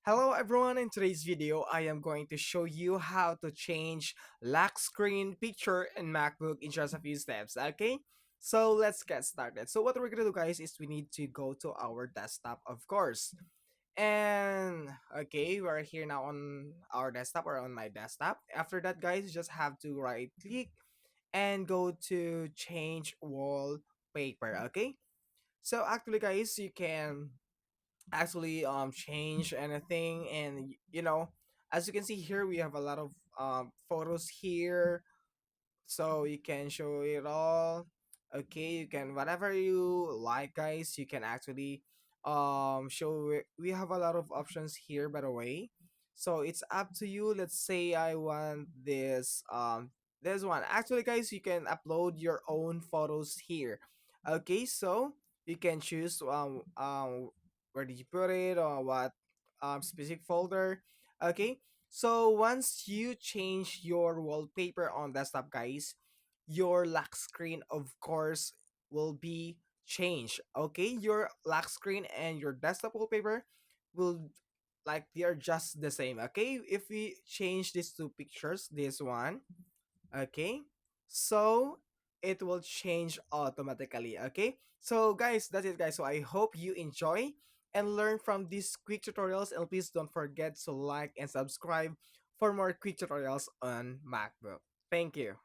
Hello everyone, in today's video I am going to show you how to change lock screen picture in MacBook in just a few steps, okay? So let's get started. So what we're gonna do guys is we need to go to our desktop, of course. And okay, we're here now on our desktop or on my desktop. After that guys, you just have to right click and go to change wallpaper, okay? So actually guys, you can actually change anything, and as you can see here we have a lot of photos here, so you can show it all. Okay, you can whatever you like guys, you can actually show it. We have a lot of options here, by the way, so it's up to you. Let's say I want this one. Actually guys, you can upload your own photos here. Okay, so you can choose where did you put it, or what specific folder. Okay, so once you change your wallpaper on desktop guys, your lock screen of course will be changed. Okay, your lock screen and your desktop wallpaper will, like, they are just the same. Okay, if we change these two pictures, this one, okay, so it will change automatically. Okay, so guys, that's it guys. So I hope you enjoy and learn from these quick tutorials, and please don't forget to like and subscribe for more quick tutorials on MacBook. Thank you.